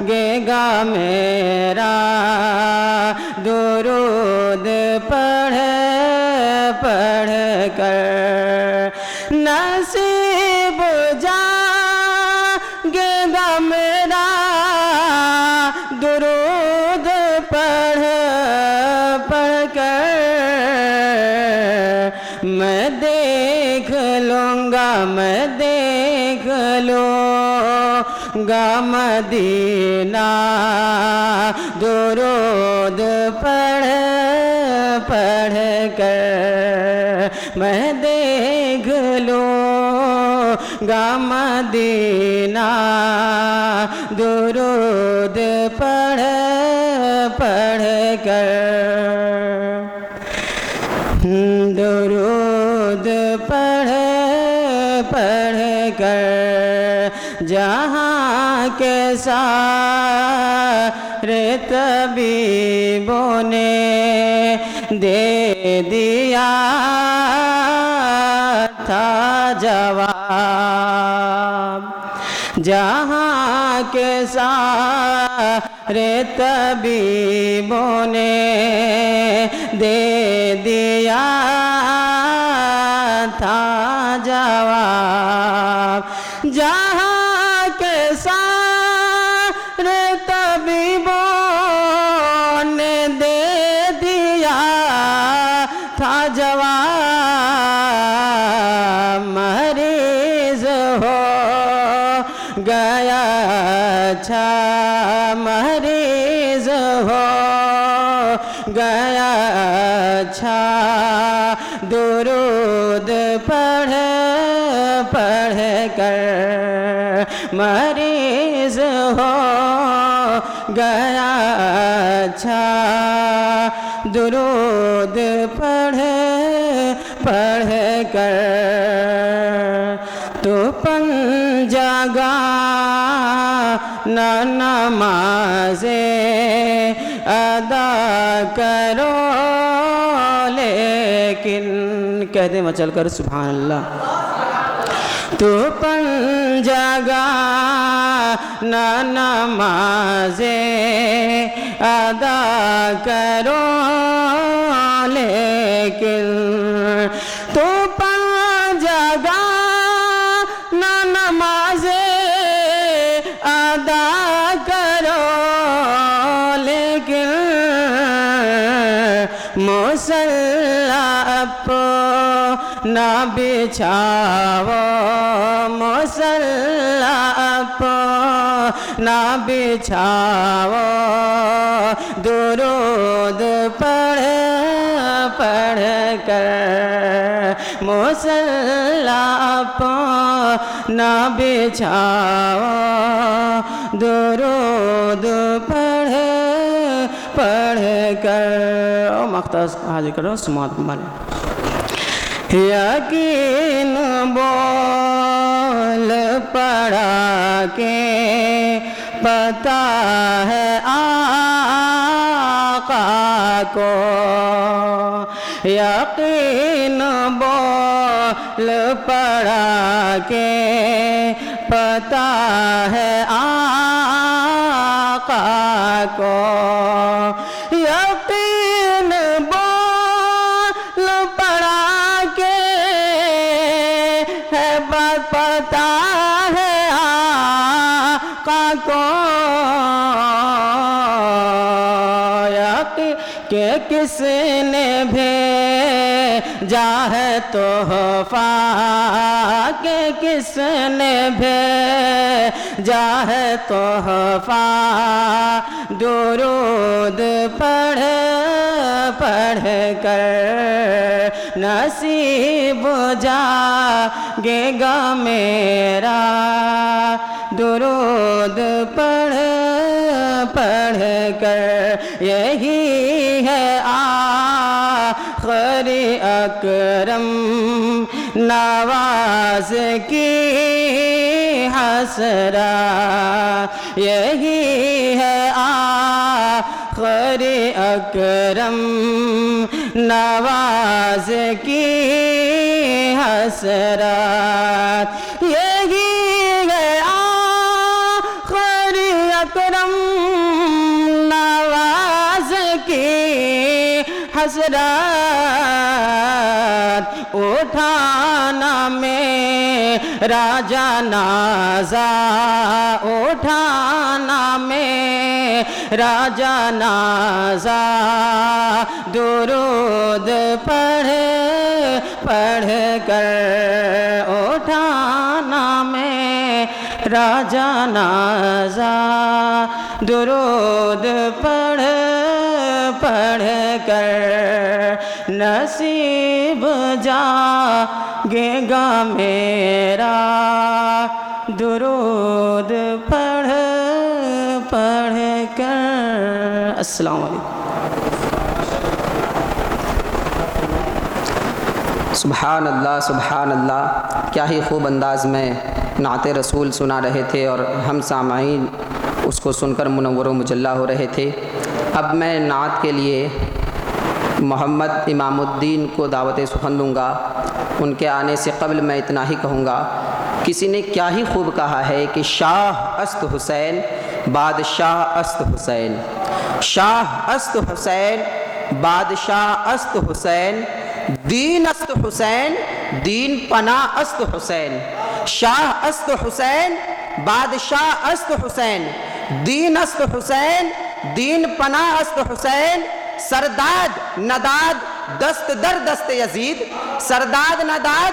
गेगा मेरा दुरूद पढ़ पढ़ कर नसीब जागेगा मेरा दुरूद पढ़ पढ़ कर मैं देख लूँगा मैं देख लूँगा मदीना दुरूद पढ़ पढ़ कर मैं देख लूँगा मदीना दुरूद पढ़ पढ़ कर दुरूद पढ़ पढ़ कर जहाँ के सारे तबीबों ने दे दिया था जवाब जहाँ के सारे तबीबों ने दे दिया था जवाब जहाँ के सारे तबीबों ने दे दिया था जवाब मरीज हो गया अच्छा मरीज हो गया अच्छा दुरूद पढ़ पढ़ कर मरीज हो गया अच्छा दुरूद पढ़ पढ़ कर तो पंजागा न नमाज़े अदा करो लेकिन कहते मचल कर सुभान अल्लाह तो पंजागा न नमाज़े अदा करो लेकिन तो पंजागा न नमाज़े अदा करो लेकिन मुसल्ला अपना बिछाओ मुसल्ला अपना बिछाओ दुरूद पढ़ पढ़ कर मुसल्ला अपना बिछाओ दुरूद पढ़ पढ़ कर ओ मख्तास हाजिर करो समात मारे यकीन बोल पढ़ा के पता है आका को यकीन बोल पढ़ा के पता है आका को यकीन बोल पढ़ा के है बात पता है आका को के किसने भेजा है तोहफा के किसने भेजा है तोहफा दुरूद पढ़ पढ़ कर नसीब जागेगा मेरा दुरूद पढ़ पढ़ कर यही है आखिरी अकरम नवाज की हसरा यही है आखिरी अकरम नवाज की हसरात यही है आखिरी अकरम नवाज की हसरत उठाना मेरा जनाजा, उठाना मेरा जनाजा। दुरूद पढ़ पढ़ कर उठाना मेरा जनाजा। दुरूद पढ़ पढ़ कर नसीब जागेगा मेरा। दुरूद पढ़ पढ़ कर। अस्सलाम वालेकुम। सुभान अल्लाह, सुभान अल्लाह। क्या ही खूब अंदाज़ में नाते रसूल सुना रहे थे और हम सामाईन उसको सुनकर मुनव्वर मुजल्ला हो रहे थे। अब मैं नात के लिए मोहम्मद इमामुद्दीन को दावत सुखन दूँगा। उनके आने से कबल मैं इतना ही कहूँगा, किसी ने क्या ही खूब कहा है कि शाह अस्त हुसैन, बादशाह अस्त हुसैन। शाह अस्त हुसैन, बादशाह अस्त हुसैन, दीन अस्त हुसैन, दीन पना अस्त हुसैन। शाह अस्त हुसैन, बादशाह अस्त हुसैन, दीन अस्त हुसैन, दीन पना अस्त हुसैन। सरदाद नदाद दस्त दर दस्त यजीद, सरदाद नदाद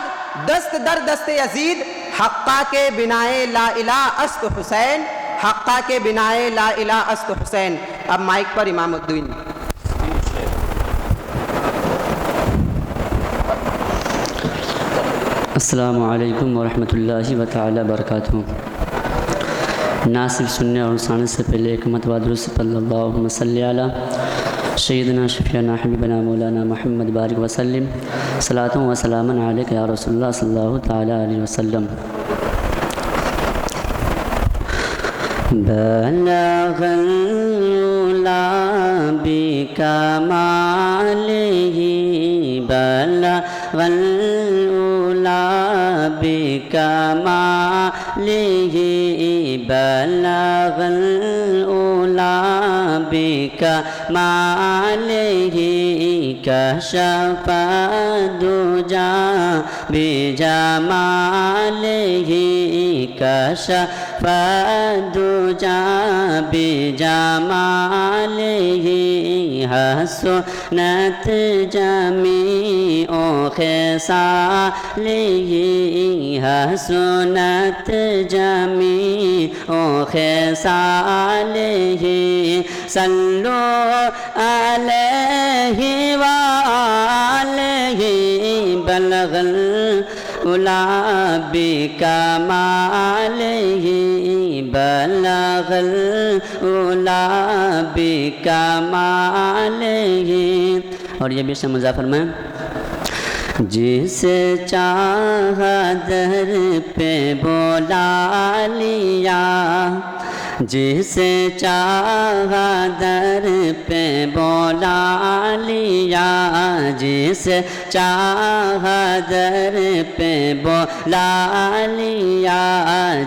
दस्त दर दस्त यजीद। हक्का के बिनाए ला इला अस्त हुसैन, हक्का के बिनाए ला इला अस्त हुसैन। अब माइक पर इमामुद्दीन। अस्सलामु अलैकुम वरहमतुल्लाहि व तआला बरकातुहू। ना सिर्फ सुनने और सुनाने से पहले एक मरतबा दुरूद सल्लल्लाहु सल्ली अला सय्यदना शफीअना हबीबना मौलाना मुहम्मद बारिक वसल्लम। सलातु व सलामन अलैका या रसूलल्लाह सल्लल्लाहु तआला अलैहि वसल्लम। बलगल उला बिकमालिही, बलगल उला बिकमालिही, बलगल उला बिकमालिही। कशफ दुजा बिजमालिही, कशफ दुजा बिजमालिही। हसनत जमीओ ख़िसालिही, हसनत जमीओ ख़िसालिही। सल्लु अलैहि व आलिही, बलगल उला बिकमालिही, बलगल उला बिकमालिही। और ये भी मुज़ाफ़र में जिसे चाहा दर पे बोला लिया, जिसे चाहा दर पे बोला लिया, जिसे चाहा दर पे बोला लिया,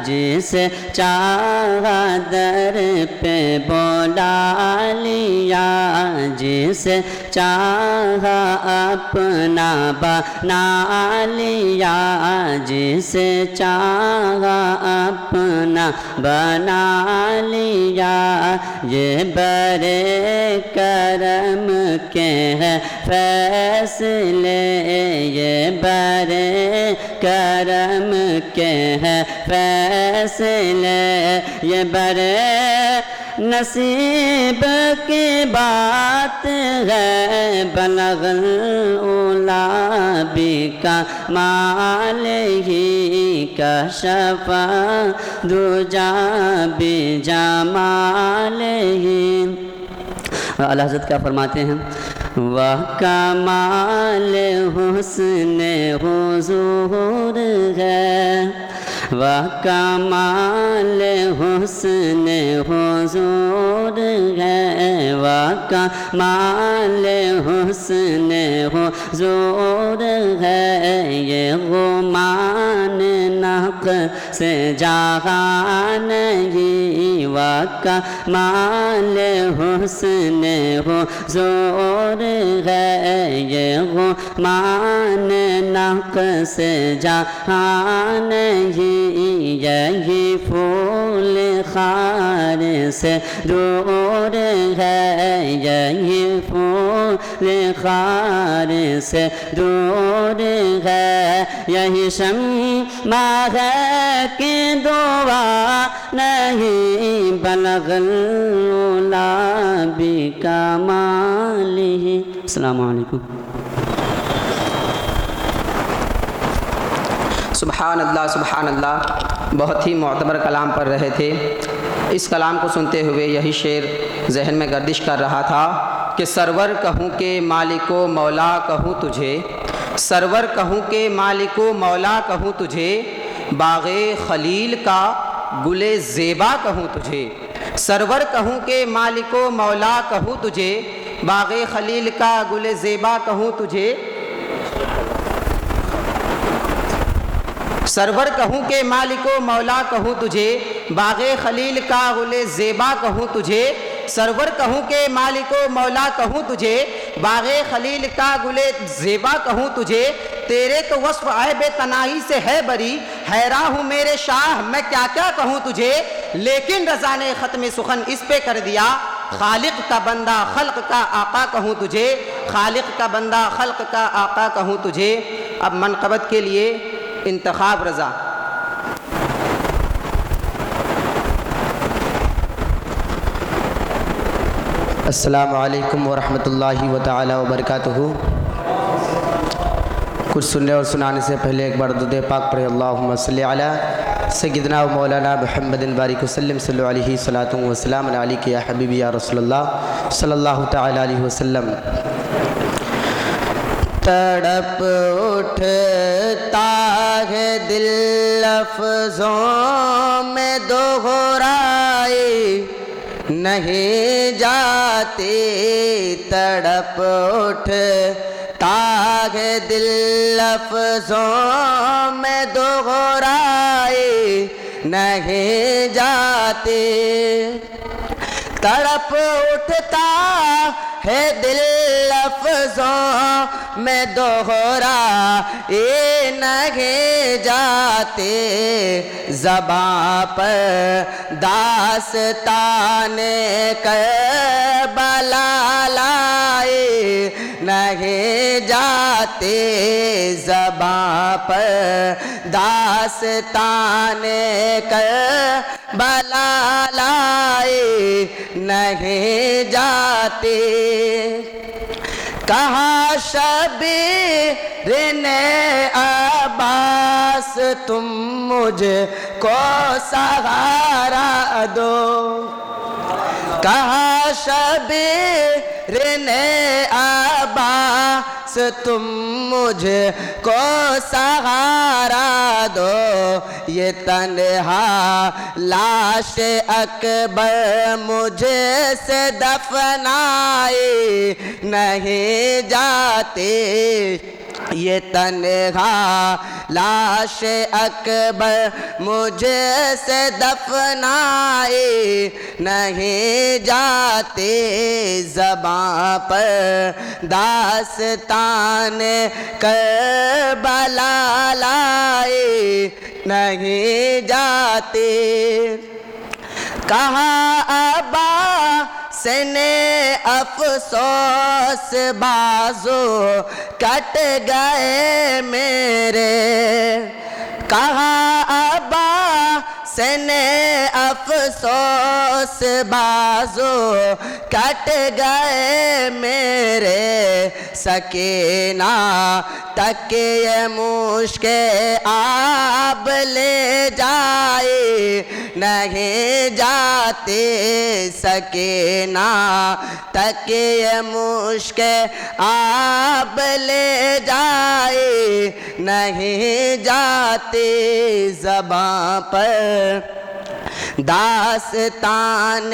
जिसे चाहा दर पे बोला लिया, जिसे चाहा अपना बना लिया, जिसे चाहा अपना बना लिया। ये बड़े करम के हैं फैसले, ये बड़े करम के हैं फैसले, ये बड़े नसीब की बात है। बलगल उला बिकमालिही, कशफ दुजा बिजमालिही। आला हज़रत क्या फरमाते हैं, वह कमाल हुस्न हुज़ूर है, वह कमाल हुस्न हुज़ूर है, वह कमाल हुस्न हुज़ूर है। ये गुमान नक़्स जहाँ नहीं, व कमाल हुस्न हुज़ूर है ये गुमान नक़्स जहान ही यही फूल खार से दूर है यही फूल खार से दूर है यही शम्मा है कि दुआ नहीं बलगल उला बिकमालिही। अस्सलामु अलैकुम। सुबहान अल्लाह बहुत ही मोतबर कलाम पढ़ रहे थे। इस कलाम को सुनते हुए यही शेर जहन में गर्दिश कर रहा था कि सरवर कहूँ के मालिको मौला कहूँ तुझे, सरवर कहूँ के मालिको मौला कहूँ तुझे, बाग़े खलील का गुले ज़ेबा कहूँ तुझे। सरवर कहूँ के मालिको मौला कहूँ तुझे, बाग़े खलील का गुले ज़ेबा कहूँ तुझे। सरवर कहूँ के मालिको मौला कहूँ तुझे, बाग़े खलील का गुले ज़ेबा कहूँ तुझे। सरवर कहूँ के मालिको मौला कहूँ तुझे, बाग़े खलील का गुले ज़ेबा कहूँ तुझे। तेरे तो वस्फ़ ऐबे तनाही से है बरी, हैरान हूँ मेरे शाह मैं क्या क्या कहूँ तुझे। लेकिन रज़ा ने ख़त्म सुखन इस पे कर दिया, खालिक का बंदा खल्क का आका कहूँ तुझे, खालिक का बंदा खल्क का आका कहूँ तुझे। अब मनक़बत के लिए इंतखाब रज़ा। अस्सलामु अलैकुम वरहमतुल्लाहि व तआला व बरकातुहू। कुछ सुनने और सुनाने से पहले एक बार दुरूद पाक पढ़े। अल्लाहुम्मा सल्लि अला सय्यिदना व मौलाना मुहम्मदिन बारिक वसल्लम सल्लल्लाहु अलैहि सलातु व सलाम अलैका या हबीबी या रसूलल्लाह सल्लल्लाहु तआला अलैहि वसल्लम। तड़प उठता है दिल लफ्ज़ों में दोहराए नहीं जाते, तड़प उठता है दिल लफ्ज़ों में दोहराए नहीं जाते, तड़प उठता है दिल लफ्ज़ों में दोहराए नहीं जाते, ज़बां पर दास्ताने करबला लाए नहीं जाते, ज़बां पर दास्ताने करबला लाए नहीं जाते। कहा शबीर ने अब्बास तुम मुझको सहारा दो, कहा शबीर ने अब्बास तुम मुझको सहारा दो, ये तन्हा लाश अकबर मुझे से दफनाए नहीं जाते, ये तन्हा लाश अकबर मुझे से दफनाए नहीं जाते, ज़बां पर दास्तान करबला लाए नहीं जाते। कहा अब्बास ने अफसोस बाजू कट गए मेरे, कहा अब्बास ने अफसोस बाजू कट गए मेरे, सकीना तक ये मुश्के आब ले जाए नहीं जाते, सकीना तक ये मुश्के आब ले जाए नहीं जाते, ज़बां पर दास्तान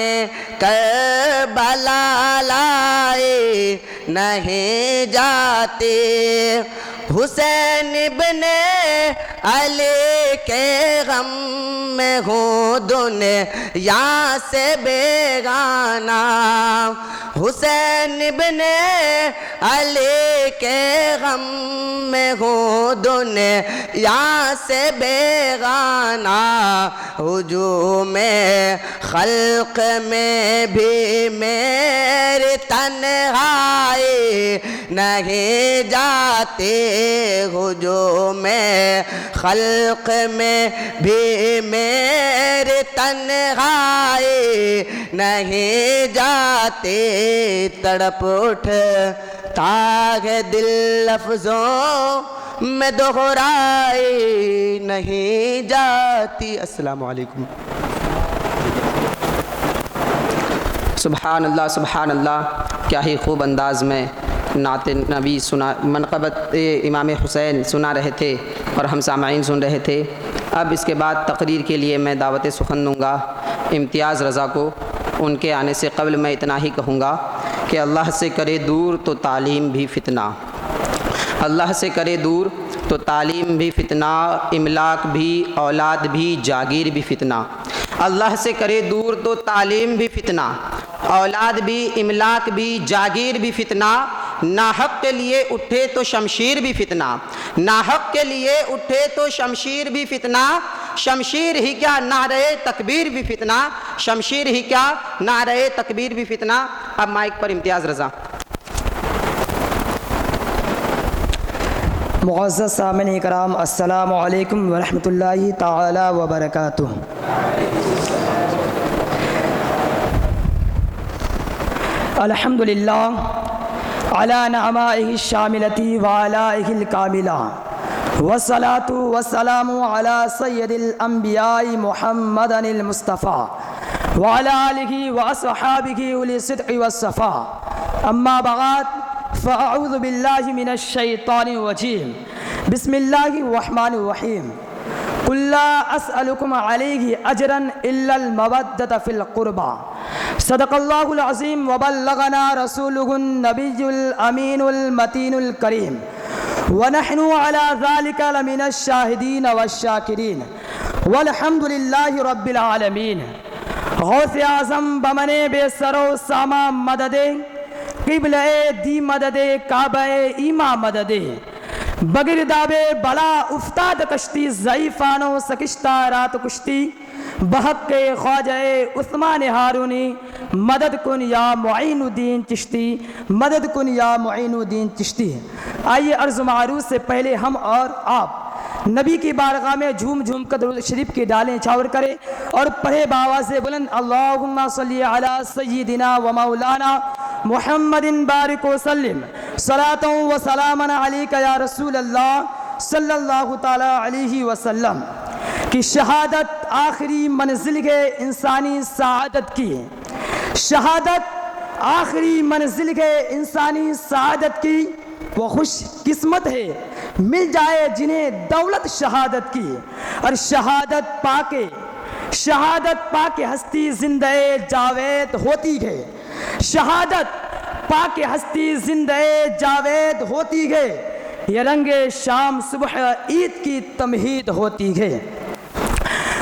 करबला लाए नहीं जाते। हुसैन इब्ने अली के गम में हूँ दुनिया से बेगाना। हुसैन इब्ने अली के गम में हूँ दुनिया से बेगाना। हुजूम खल्क में भी मेरी तन्हाई नहीं जाती। हुजूम खल्क में भी मेरी तन्हाई नहीं जाती। तड़प उठ ताग दिल लफ्ज़ों में दोहराई नहीं जाती। अस्सलामु अलैकुम। सुभान अल्लाह, क्या ही खूब अंदाज़ में नात नबी सुना, मनक़बत इमाम हुसैन सुना रहे थे और हम सामाईन सुन रहे थे। अब इसके बाद तकरीर के लिए मैं दावत सुखन दूँगा इम्तियाज़ रज़ा को। उनके आने से क़ब्ल मैं इतना ही कहूँगा कि अल्लाह से करे दूर तो तालीम भी फ़ितना, अल्लाह से करे दूर तो तालीम भी फ़ितना, इमलाक भी, औलाद भी, जागीर भी फ़ितना। अल्लाह से करे दूर तो तालीम भी फ़ितना, औलाद भी, इमलाक भी, जागीर भी फ़ितना। नाहक के लिए उठे तो शमशीर भी फ़ितना, नाहक के लिए उठे तो शमशीर भी फ़ितना। शमशीर ही क्या नारे तकबीर भी फ़ितना, शमशीर ही क्या नारे तकबीर भी फ़ितना। अब माइक पर इम्तियाज़ रज़ा। मुअज़्ज़ज़ सामिन इकराम, अस्सलामु अलैकुम व रहमतुल्लाहि ताला व बरकातुहू। अल्हम्दुलिल्लाह अला नअमाइहि शामिलती व आलाइहिल कामिला वस्सलातु वस्सलामु अला सय्यदिल अंबियाई मुहम्मदिल मुस्तफ़ा व अला आलिहि व अस्हाबिहि उलिस सिद्क़ि वस्सफ़ा। अम्मा बअद फ़अऊज़ु बिल्लाहि मिनश शैतानिर रजीम। बिस्मिल्लाहिर रहमानिर रहीम। कुल ला अस्अलुकुम अलैहि अजरन इल्लल मवद्दत फिल क़ुरबा। सदक़ल्लाहुल अज़ीम व बल्लगना रसूलुहुन नबियुल अमीनुल मतीनुल करीम व नहनु अला ज़ालिका लमिनश शाहिदीन वश्शाकिरीन वल्हम्दुलिल्लाहि रब्बिल आलमीन। गौसे आज़म बमने बेसरो सामा मददे, क़िबले दी मददे, काबे ईमा मददे, बगिरदाबे बला उफ्ताद कश्ती, ज़ईफ़ानो सकिश्ता रात कुश्ती, बहक के ख्वाजाए उस्मान हारूनी, मदद कुन या मुईनुद्दीन चिश्ती, मदद कुन या मुईनुद्दीन चिश्ती। आइए अर्ज़ मारूफ़ से पहले हम और आप नबी की बारगाह में झूम झूम कर दुरूद शरीफ की डालें छावर करें और पढ़े बावा से बुलंद अल्लाहुम्मा सल्ली अला सय्यिदिना व मौलाना मुहम्मदिन बारिक व सल्लिम सलातों व सलामन अलैका या रसूल अल्लाह सल्लल्लाहु ताला अलैहि वसल्लम। कि शहादत आखिरी मंजिल है इंसानी सआदत की, शहादत आखिरी मंजिल है इंसानी सआदत की। वो खुश किस्मत है मिल जाए जिन्हें दौलत शहादत की। और शहादत पाके हस्ती जिंदे जावेद होती है, शहादत पाके हस्ती जिंदे जावेद होती है। ये रंगे शाम सुबह ईद की तमहीद होती है।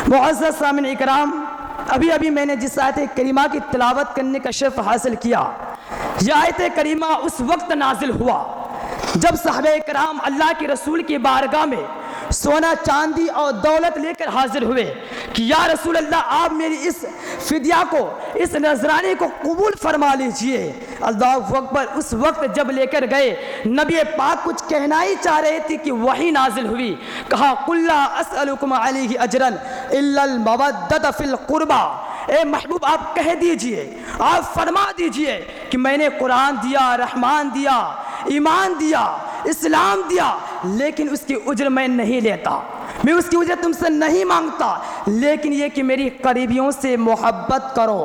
मुअज़्ज़ज़ सामिन इकराम, अभी अभी मैंने जिस आयत करीमा की तिलावत करने का शर्फ हासिल किया, यह आयत करीमा उस वक्त नाजिल हुआ जब सहाबे कराम अल्लाह के रसूल की बारगाह में सोना चांदी और दौलत लेकर हाजिर हुए कि या रसूल अल्लाह, आप मेरी इस फिदिया को, इस नजराने को कबूल फरमा लीजिए। अल्लाहु अकबर। उस वक्त जब लेकर गए, नबी पाक कुछ कहना ही चाह रहे थे कि वही नाजिल हुई। कहा कुल ला अस्अलुकुम अलैहि अजरन इल्लल मवद्दत फिल क़ुरबा। ए महबूब, आप कह दीजिए, आप फरमा दीजिए कि मैंने कुरान दिया, रहमान दिया, ईमान दिया, इस्लाम दिया, लेकिन उसकी उज्र मैं नहीं लेता, मैं उसकी उज्र तुमसे नहीं मांगता, लेकिन ये कि मेरी करीबियों से मोहब्बत करो,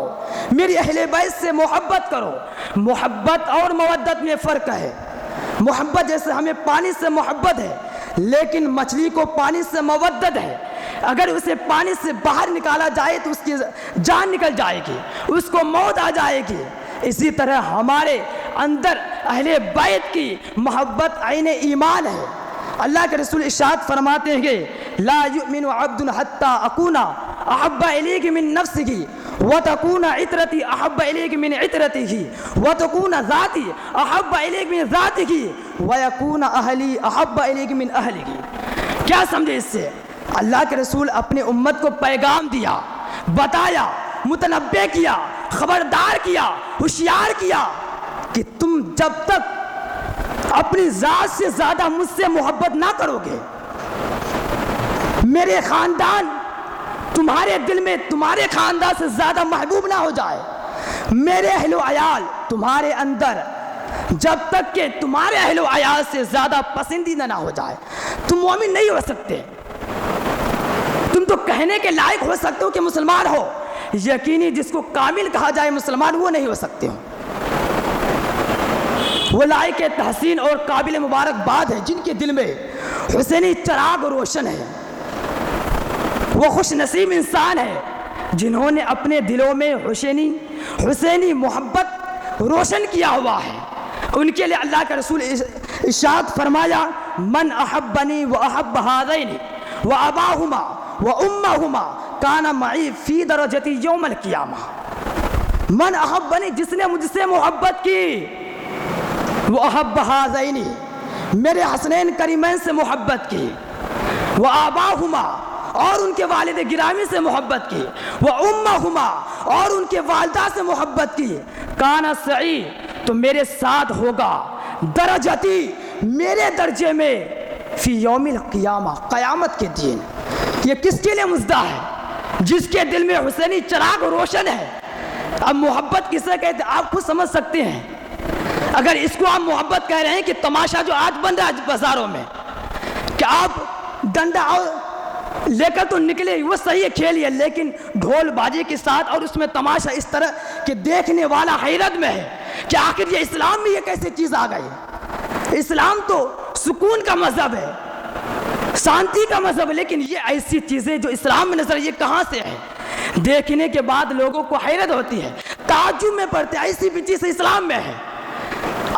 मेरी अहले बैत से मोहब्बत करो। मोहब्बत और मवद्दत में फ़र्क है। मोहब्बत जैसे हमें पानी से मोहब्बत है, लेकिन मछली को पानी से मवद्दत है। अगर उसे पानी से बाहर निकाला जाए तो उसकी जान निकल जाएगी, उसको मौत आ जाएगी। इसी तरह हमारे अंदर अहले बैत की मोहब्बत आईने ईमान है। अल्लाह के रसूल इरशाद फरमाते हैं कि ला युमिनु अब्दुन हत्ता अकूना अहब्बा इलैहि मिन नफ्सिही व तकूना इतरती अहब्बा इलैहि मिन इतरतिही व तकूना ज़ाती अहब्बा इलैहि मिन ज़ातिही व यकूना अहली अहब्बा इलैहि मिन अहलिही। क्या समझे इससे? अल्लाह के रसूल अपने उम्मत को पैगाम दिया, बताया, मुतनब्बे किया, खबरदार किया, होशियार किया कि तुम जब तक अपनी ज़ात से ज़्यादा मुझसे मोहब्बत ना करोगे, मेरे ख़ानदान तुम्हारे दिल में तुम्हारे ख़ानदान से ज़्यादा महबूब ना हो जाए, मेरे अहलो अयाल तुम्हारे अंदर जब तक कि तुम्हारे अहलो अयाल से ज़्यादा पसंदीदा ना हो जाए, तुम मोमिन नहीं हो सकते। तुम तो कहने के लायक हो सकते हो कि मुसलमान हो, यकीनी जिसको कामिल कहा जाए मुसलमान वो नहीं हो सकते हो। वो लायक तहसीन और काबिल मुबारकबाद है जिनके दिल में हुसैनी चराग रोशन है। वो खुश नसीब इंसान है जिन्होंने अपने दिलों में हुसैनी मोहब्बत रोशन किया हुआ है। उनके लिए अल्लाह का रसूल इरशाद फरमाया, मन अहब्बनी व अहब्ब हादैनी व अबाहुमा व उम्महुमा काना मई फी दरजती यौमल क़ियामा। मन अहब्बनी, जिसने मुझसे मोहब्बत की, वो अहब्ब हाज़ैनी, मेरे हसनैन करीमैन से मोहब्बत की, वो आबाहुमा, और उनके वालिद गिरामी से मोहब्बत की, वो उम्महुमा, और उनके वालदा से मोहब्बत की, काना सई, तो मेरे साथ होगा, दरजती, मेरे दर्जे में, फी यौमिल क़ियामा, क़यामत के दिन। ये किसके लिए मुद्दा है? जिसके दिल में हुसैनी चराग रोशन है। अब मोहब्बत किसे कहते हैं आप खुद समझ सकते हैं। अगर इसको आप मोहब्बत कह रहे हैं कि तमाशा जो आज बन रहा है बाजारों में, कि आप डंडा और लेकर तो निकले, वो सही है, खेलिए, लेकिन ढोल बाजे के साथ और उसमें तमाशा इस तरह कि देखने वाला हैरत में है कि आखिर ये इस्लाम में ये कैसे चीज़ आ गई। इस्लाम तो सुकून का मजहब है, शांति का मजहब है, लेकिन ये ऐसी चीज़ें जो इस्लाम में नजर ये कहाँ से है? देखने के बाद लोगों को हैरत होती है, ताज्जुब में पड़ते, ऐसी भी चीज़ें इस्लाम में है।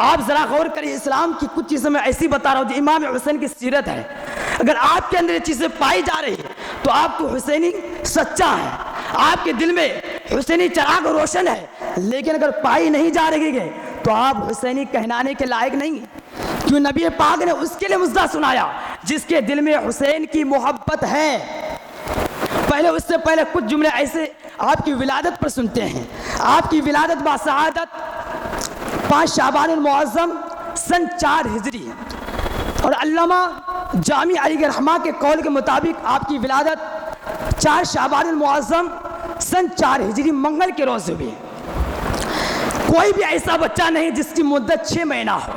आप ज़रा गौर करिए, इस्लाम की कुछ चीज़ें मैं ऐसी बता रहा हूँ जो इमाम हुसैन की सीरत है। अगर आपके अंदर ये चीज़ें पाई जा रही है तो आप तो हुसैनी सच्चा है, आपके दिल में हुसैनी चराग रोशन है। लेकिन अगर पाई नहीं जा रही है तो आप हुसैनी कहलाने के लायक नहीं। क्यों? नबी पाक ने उसके लिए मुद्दा सुनाया जिसके दिल में हुसैन की मोहब्बत है। पहले उससे पहले कुछ जुमले ऐसे आपकी विलादत पर सुनते हैं। आपकी विलादत बासआदत 5 शाबानुल मुअज़्ज़म सन 4 हिजरी, और अल्लामा जामी अली रहमा के कौल के मुताबिक आपकी विलादत 4 शाबानुल मुअज़्ज़म सन 4 हिजरी मंगल के रोज़ हुई। कोई भी ऐसा बच्चा नहीं जिसकी मुद्दत 6 महीना हो,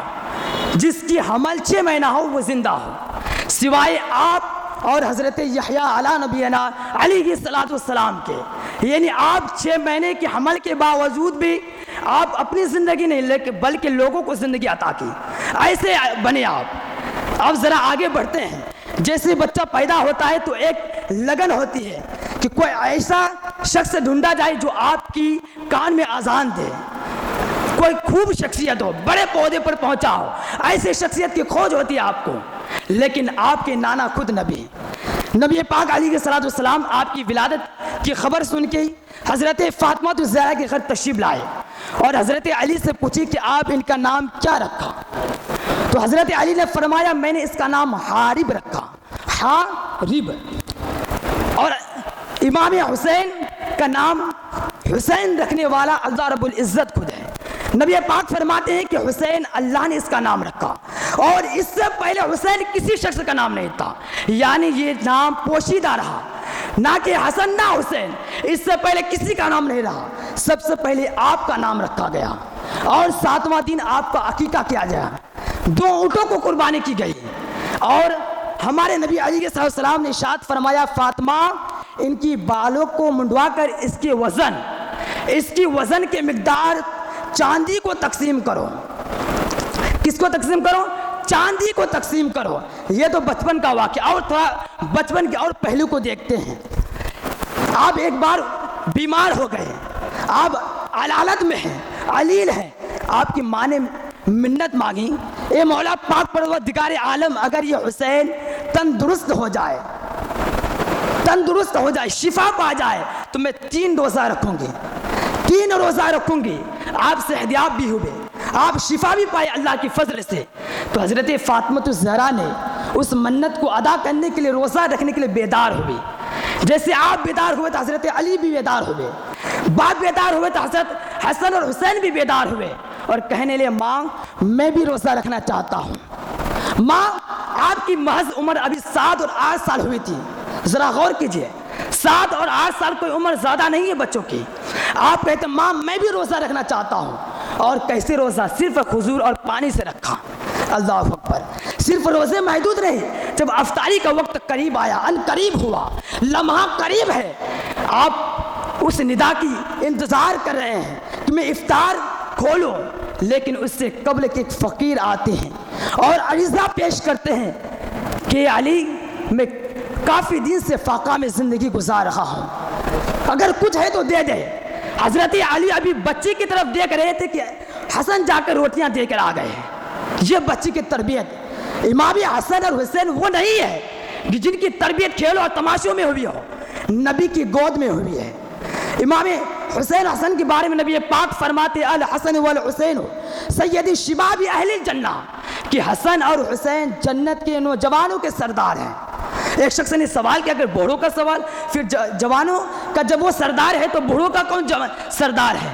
जिसकी हमल 6 महीना हो, वो जिंदा हो, सिवाय आप और हज़रत यहया अला नबीना अलैहिस्सलाम के। यानी आप 6 महीने की हमल के बावजूद भी आप अपनी ज़िंदगी नहीं लेकिन बल्कि लोगों को ज़िंदगी अता की, ऐसे बने आप। अब ज़रा आगे बढ़ते हैं। जैसे बच्चा पैदा होता है तो एक लगन होती है कि कोई ऐसा शख्स ढूंढा जाए जो आपकी कान में अजान दे, कोई खूब शख्सियत हो, बड़े पौधे पर पहुंचा हो, ऐसे शख्सियत की खोज होती है आपको। लेकिन आपके नाना खुद नबी पाक अलैहिस्सलाम आपकी विलादत की खबर सुन के हज़रत फ़ातिमा ज़हरा के घर तशरीफ़ लाए और हज़रत अली से पूछी कि आप इनका नाम क्या रखा? तो हज़रत अली ने फरमाया मैंने इसका नाम हारिब रखा, हारिब। और इमाम हुसैन का नाम हुसैन रखने वाला अल्लाह रब्बुल इज़्ज़त खुद है। नबी पाक फरमाते हैं कि हुसैन अल्लाह ने इसका नाम रखा, और इससे पहले हुसैन किसी शख्स का नाम नहीं था, यानी ये नाम पोशीदा रहा, ना कि हसन ना हुसैन, इससे पहले किसी का नाम नहीं रहा। सबसे पहले आपका नाम रखा गया और 7वां दिन आपका अकीका किया गया, 2 ऊँटों को कुर्बानी की गई। और हमारे नबी अलैहिस्सलाम ने इरशाद फरमाया फातिमा इनकी बालों को मुंडवा कर इसकी वज़न के मिकदार चांदी को तकसीम करो। किसको तकसीम करो? चांदी को तकसीम करो। ये तो बचपन का वाक़या। और थोड़ा बचपन के और पहलू को देखते हैं। आप एक बार बीमार हो गए, आप अलालत में हैं, अलील हैं, आपकी माँ ने मिन्नत मांगी, ए मौला पाक परवरदिगार आलम, अगर ये हुसैन तंदुरुस्त हो जाए, तंदुरुस्त हो जाए, शिफा पा जाए, तो मैं 3 रोज़ा रखूँगी, 3 रोज़ा रखूँगी। आपसे हदियाब भी हुए, आप शिफा भी पाए अल्लाह की फजल से। तो हज़रत फ़ातिमा ज़हरा ने उस मन्नत को अदा करने के लिए, रोज़ा रखने के लिए बेदार हुई। जैसे आप बेदार हुए तो हज़रत अली भी बेदार हुए, बाप बेदार हुए तो हज़रत हसन और हुसैन भी बेदार हुए और कहने लगे, माँ मैं भी रोज़ा रखना चाहता हूँ। माँ आपकी महज उम्र अभी 7 और 8 साल हुई थी, ज़रा गौर कीजिए, 7 और 8 साल कोई उम्र ज़्यादा नहीं है बच्चों की। आप कहते माँ मैं भी रोज़ा रखना चाहता हूँ। और कैसे रोज़ा? सिर्फ खजूर और पानी से रखा। अल्लाह अकबर। सिर्फ रोज़े महदूद नहीं, जब अफ्तारी का वक्त करीब आया, अन करीब हुआ, लम्हा करीब है, आप उस निदा की इंतज़ार कर रहे हैं कि मैं इफ्तार खोलूँ, लेकिन उससे कबल के एक फ़कीर आते हैं और अरीज़ा पेश करते हैं कि अली मैं काफ़ी दिन से फाका में ज़िंदगी गुजार रहा हूँ, अगर कुछ है तो दे दे। हज़रत अली अभी बच्चे की तरफ देख रहे थे कि हसन जाकर रोटियां देकर आ गए। ये बच्चे की तरबियत इमाम हसन और हुसैन वो नहीं है कि जिनकी तरबियत खेल और तमाशों में हुई हो, नबी की गोद में हुई है। इमाम हुसैन हसन के बारे में नबी पाक फरमाते, अल हसन वल हुसैन सैयदी शिबाबी अहलिल जन्ना, कि हसन और हुसैन जन्नत के नौजवानों के सरदार हैं। एक शख्स ने सवाल किया कि बूढ़ों का सवाल, फिर जवानों का जब वो सरदार है तो बूढ़ों का कौन सरदार है?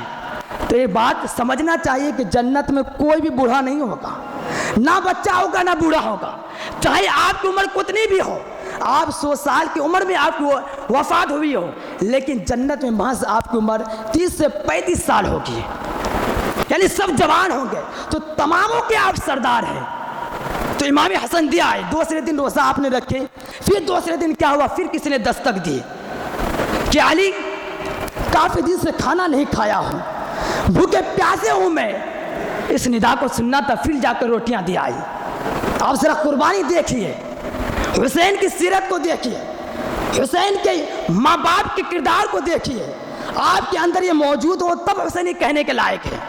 तो ये बात समझना चाहिए कि जन्नत में कोई भी बूढ़ा नहीं होगा, ना बच्चा होगा ना बूढ़ा होगा, चाहे आपकी उम्र कितनी भी हो, आप 100 साल की उम्र में आपकी वफात हुई हो, लेकिन जन्नत में महज आपकी उम्र 30 से 35 साल होगी, यानी सब जवान होंगे, तो तमामों के आप सरदार हैं। तो इमाम हसन दिया है, दूसरे दिन रोज़ा आपने रखे, फिर दूसरे दिन क्या हुआ, फिर किसी ने दस्तक दी कि अली काफ़ी दिन से खाना नहीं खाया हूँ, भूखे प्यासे हूँ मैं। इस निदा को सुनना था, फिर जाकर रोटियां दी आई। आप जरा कुर्बानी देखिए, हुसैन की सीरत को देखिए, हुसैन के माँ बाप के किरदार को देखिए। आपके अंदर ये मौजूद हो तब हुसैन कहने के लायक है।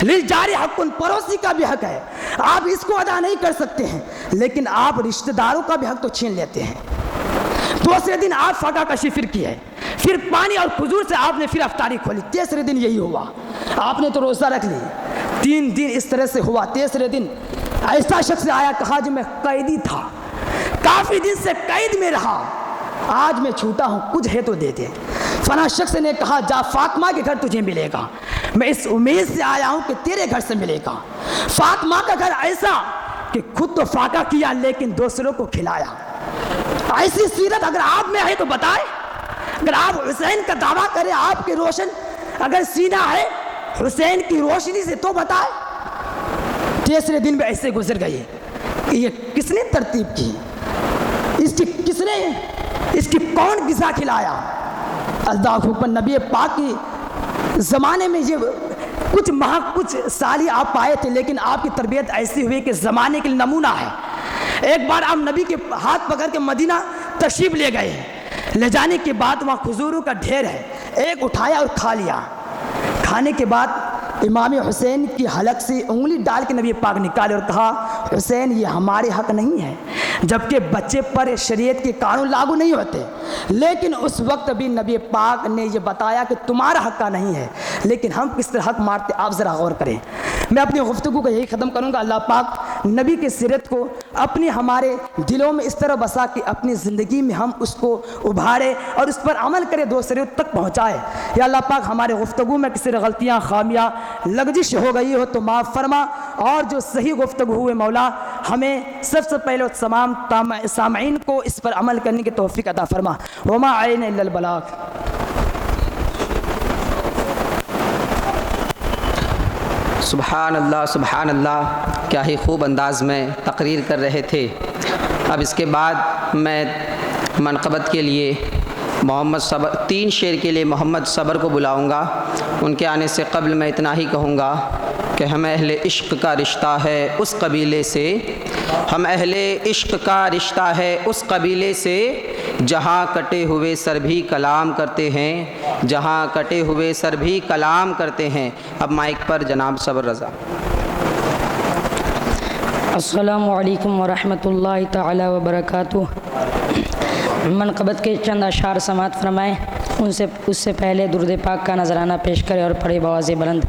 लिल जारी हक़्क़ुन, पड़ोसी का भी हक है, आप इसको अदा नहीं कर सकते हैं, लेकिन आप रिश्तेदारों का भी हक तो छीन लेते हैं। दूसरे दिन आप फाका कशी फिर की है, फिर पानी और खजूर से आपने फिर अफ्तारी खोली। तीसरे दिन यही हुआ, आपने तो रोज़ा रख ली। 3 दिन इस तरह से हुआ। तीसरे दिन ऐसा शख्स आया, कहा जो मैं कैदी था, काफ़ी दिन से कैद में रहा, आज मैं छूटा हूँ, कुछ है तो दे दे। फला शख्स ने कहा, जा फातिमा के घर तुझे मिलेगा, मैं इस उम्मीद से आया हूँ कि तेरे घर से मिलेगा। फातिमा का घर ऐसा कि खुद तो फाका किया लेकिन दूसरों को खिलाया। ऐसी सीरत अगर आप में है तो बताएं। अगर आप हुसैन का दावा करें, आपके रोशन अगर सीना है हुसैन की रोशनी से, तो बताएं। तीसरे दिन में ऐसे गुजर गए। ये किसने तरतीब की? इसकी कौन गिज़ा खिलाया? अल्लाह हुक्म। नबी पाक की ज़माने में ये कुछ साल ही आप पाए थे, लेकिन आपकी तरबियत ऐसी हुई कि ज़माने के लिए नमूना है। एक बार आप नबी के हाथ पकड़ के मदीना तशरीफ़ ले गए, ले जाने के बाद वहाँ खजूरों का ढेर है, एक उठाया और खा लिया। खाने के बाद इमाम हुसैन की हलक से उंगली डाल के नबी पाक निकाले और कहा, हुसैन ये हमारे हक नहीं है, जबकि बच्चे पर शरीयत के कानून लागू नहीं होते। लेकिन उस वक्त भी नबी पाक ने ये बताया कि तुम्हारा हक का नहीं है, लेकिन हम किस तरह हक मारते, आप ज़रा गौर करें। मैं अपनी गुफ्तगू को यही ख़त्म करूँगा। अल्लाह पाक नबी की सीरत को अपने हमारे दिलों में इस तरह बसा कि अपनी ज़िंदगी में हम उसको उभारे और उस पर अमल करें, दूसरे तक पहुँचाए। या अल्लाह पाक हमारे गुफ्तगू में किसी गलतियाँ, खामियाँ, लग़ज़िश हो गई हो तो माफ़ फरमा, और जो सही गुफ्तगू हुए मौला हमें सबसे पहले तमाम सामईन को इस पर अमल करने की तौफ़ीक़ अता फरमा। वमा अलैना इल्लल बलाग। सुबहान अल्लाह, क्या ही खूब अंदाज़ में तकरीर कर रहे थे। अब इसके बाद मैं मनक़बत के लिए मोहम्मद सबर, 3 शेर के लिए मोहम्मद सबर को बुलाऊंगा। उनके आने से कबल मैं इतना ही कहूँगा कि हम अहले इश्क़ का रिश्ता है उस कबीले से, हम अहले इश्क़ का रिश्ता है उस कबीले से, जहाँ कटे हुए सर भी कलाम करते हैं, जहाँ कटे हुए सर भी कलाम करते हैं। अब माइक पर जनाब सबर रज़ा। अस्सलामु अलैकुम वरहमतुल्लाहि ताला वबरकातुह। मनक़बत के चंद अशार समात फरमाएँ, उससे पहले दुरूद पाक का नजराना पेश करें और पढ़े बवाज़े बुलंद।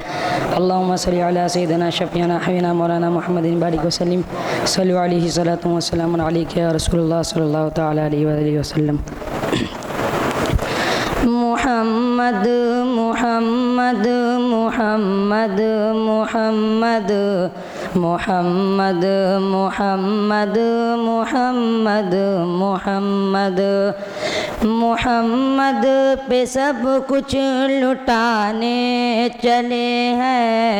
अल्लाहुम्मा सल्ली अला सय्यिदिना शफ़ीना हबीबना मौलाना मुहम्मदिन बारिक वसल्लिम सल्लु अलैहि सलातु व सलामुन अलैका या रसूलुल्लाह सल्लल्लाहु तआला अलैहि वसल्लम। मुहम्मद मुहम्मद मुहम्मद मुहम्मद मुहम्मद मुहम्मद मुहम्मद मुहम्मद मुहम्मद पे सब कुछ लुटाने चले हैं,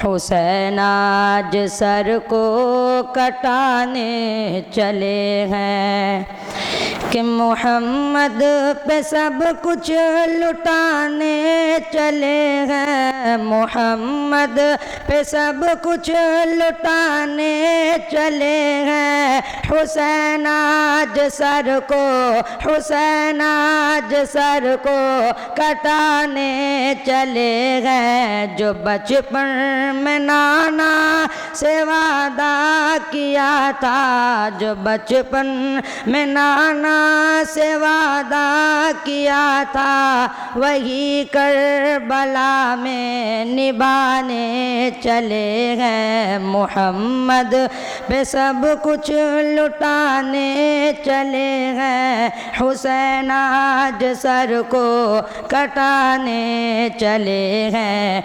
हुसैन आज सर को कटाने चले हैं। कि मोहम्मद पे सब कुछ लुटाने चले हैं, मोहम्मद पे सब कुछ लुटाने चले हैं। हुसैन आज सर को, हुसैन आज सर को कटाने चले हैं। जो बचपन में नाना से वादा किया था, जो बचपन में नाना से वादा किया था, वही करबला में निभाने चले हैं। मोहम्मद पे सब कुछ लुटाने चले हैं, हुसैन आज सर को कटाने चले हैं।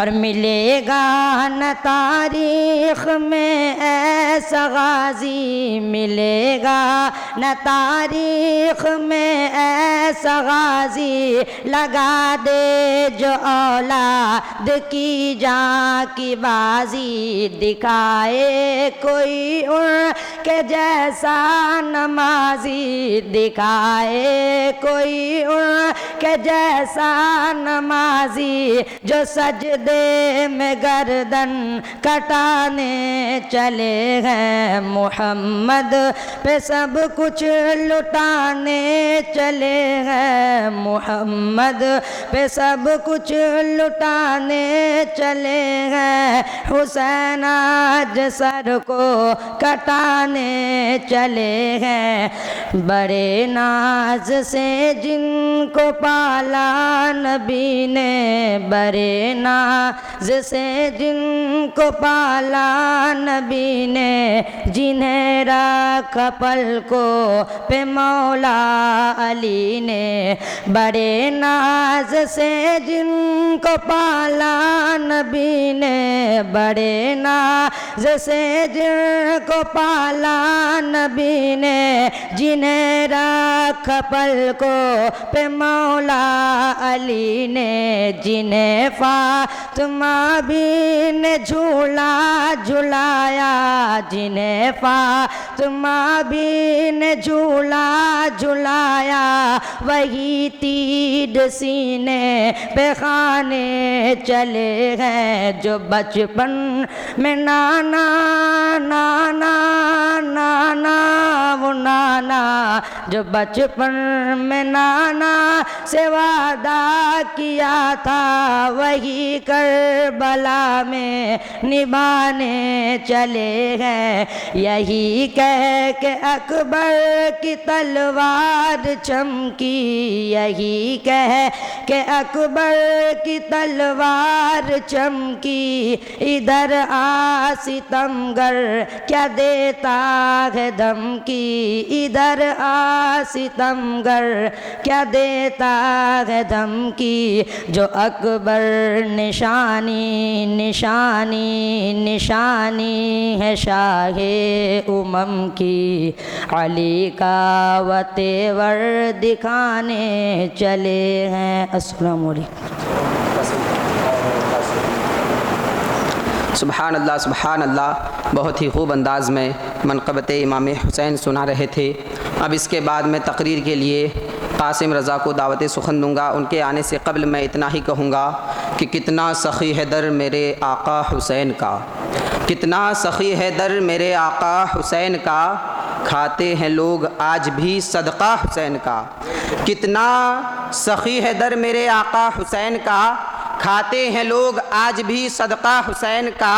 और मिलेगा न तारीख़ में ऐसा गाज़ी, मिलेगा न तारीख़ में ऐसा गाज़ी, लगा दे जो औलाद की जान की बाजी। दिखाए कोई उनके जैसा नमाजी, दिखाए कोई उनके जैसा नमाजी, जो सजदे में गर्दन कटाने चले हैं। मोहम्मद पे सब कुछ लुटाने चले हैं, मोहम्मद पे सब कुछ लुटाने चले हैं। हुसैन आज सर को कटाने चले हैं। बड़े नाज से जिनको पाला नबी ने, बड़े नाज से जिनको पाला नबी ने, जिन्हें रखा पलकों पे मौला अली ने। बड़े नाज से जिनको पाला नबी ने, बड़े नाज से जिनको पाला नबी ने, जिन्हें रखा पलकों पे मौला अली ने। जिन्हें फातिमा भी ने झूला झुलाया, जिन्हें फातिमा भी ने झूला झुलाया, वही तीर सीने पे खाने चले हैं। जो बचपन में नाना नाना नाना वो नाना, जो बचपन में नाना से वादा किया था, वही करबला में निभाने चले हैं। यही कह के अकबर की तलवार चमकी, यही कह के अकबर की तलवार चमकी। इधर आ सितमगर क्या देता है धमकी, इधर आ सितमगर क्या देता है धमकी। जो अकबर निशानी निशानी निशानी है शाहे उमम की, अली का वतेवर दिखाने चले हैं। अस्सलामु अलैकुम। सुबहान अल्लाह सुबहान अल्लाह। बहुत ही खूब अंदाज़ में मनक़बत इमाम हुसैन सुना रहे थे। अब इसके बाद मैं तकरीर के लिए कासिम रज़ा को दावत सुखन दूँगा। उनके आने से क़ब्ल मैं इतना ही कहूँगा कि कितना सख़ी है दर मेरे आका हुसैन का, कितना सख़ी है दर मेरे आका हुसैन का, खाते हैं लोग आज भी सदका हुसैन का। कितना सख़ी है दर मेरे आका हुसैन का, खाते हैं लोग आज भी सदका हुसैन का।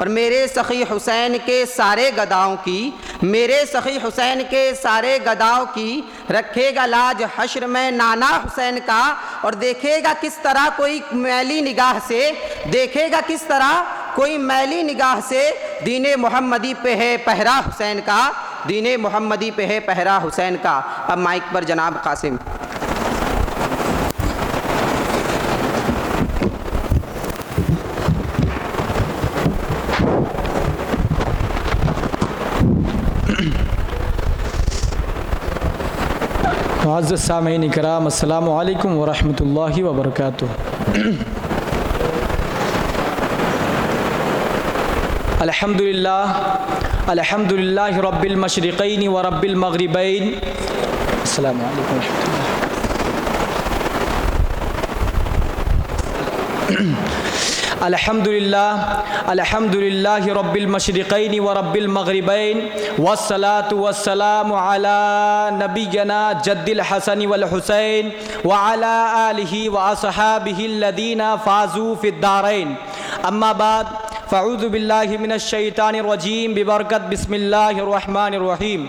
और मेरे सखी हुसैन के सारे गदाओं की, मेरे सखी हुसैन के सारे गदाओं की रखेगा लाज हश्र में नाना हुसैन का। और देखेगा किस तरह कोई मैली निगाह से, देखेगा किस तरह कोई मैली निगाह से दीने मोहम्मदी पे है पहरा हुसैन का, दीने मोहम्मदी पे है पहरा हुसैन का। अब माइक पर जनाब कासिम। मुअज़्ज़ज़ सामीईन किराम, अस्सलामु अलैकुम व रहमतुल्लाहि व बरकातुहू। अल्हम्दुलिल्लाह अल्हम्दुलिल्लाहि रब्बिल मशरिक़ैनि व रब्बिल मग़रिबैन। अस्सलामु अलैकुम व रहमतुल्लाह। अल्हम्दुलिल्लाह अल्हम्दुलिल्लाहि रब्बिल मशरिक़ैनि व रब्बिल मग़रिबैन वस्सलातु वस्सलामु अला नबिय्यना जद्दिल हसन वल हुसैन व अला आलिहि व अस्हाबिहि अल्लज़ीना फ़ाज़ू फ़िद्दारैन। अम्मा बाद फ़अऊज़ु बिल्लाहि मिनश शैतानिर रजीम बिबरकत बिस्मिल्लाहिर रहमानिर रहीम।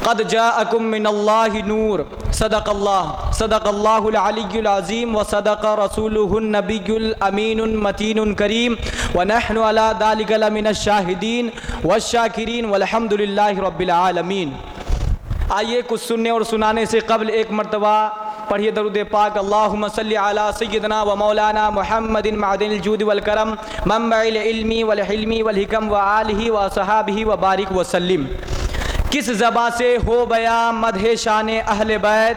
क़द जाअकुम मिनल्लाहि नूर सदक़ल्लाहुल अलिय्युल अज़ीम व सदक़ रसूलुहुन नबियुल अमीनुल मतीनुल करीम व नहनु अला ज़ालिका लमिनश शाहिदीन वश्शाकिरीन वल्हम्दुलिल्लाहि रब्बिल आलमीन। आइए कुछ सुनने और सुनाने से कबल एक मरतबा पढ़िए दरूद पाक। अल्लाहुम्मा सल्लि अला सय्यिदना व मौलाना मुहम्मदिन मअदिनिल जूद वल करम मनबइल इल्मी वल हिल्मी वल हिकम व आलिहि व असहाबिहि व बारिक व सल्लिम। किस ज़बा से हो बया मदह शान अहले बैत,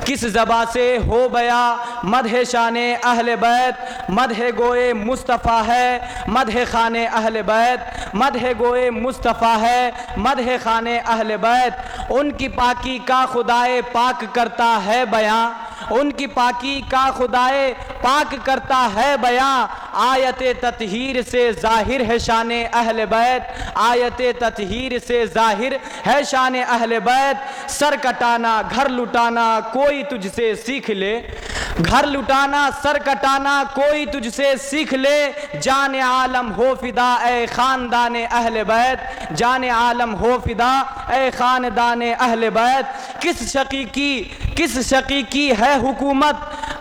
किस ज़बा से हो बया मदह शान अहले बैत। मदह गोए मुस्तफ़ा है मदह खाने अहले बैत, मदह गोए मुस्तफ़ा है मदह खाने अहले बैत। उनकी पाकी का खुदाए पाक करता है बयां, उनकी पाकी का खुदाए पाक करता है बयां। आयत ततहीर से ज़ाहिर है शान अहले बैत, आयत ततहीर से ज़ाहिर है शान अहले बैत। सर कटाना घर लुटाना कोई तुझसे सीख ले, घर लुटाना सर कटाना कोई तुझसे सीख ले। जान आलम हो फिदा ए ख़ानदान अहले बैत, जान आलम हो फिदा ए ख़ानदान अहले बैत। किस शकीकी है हुकूमत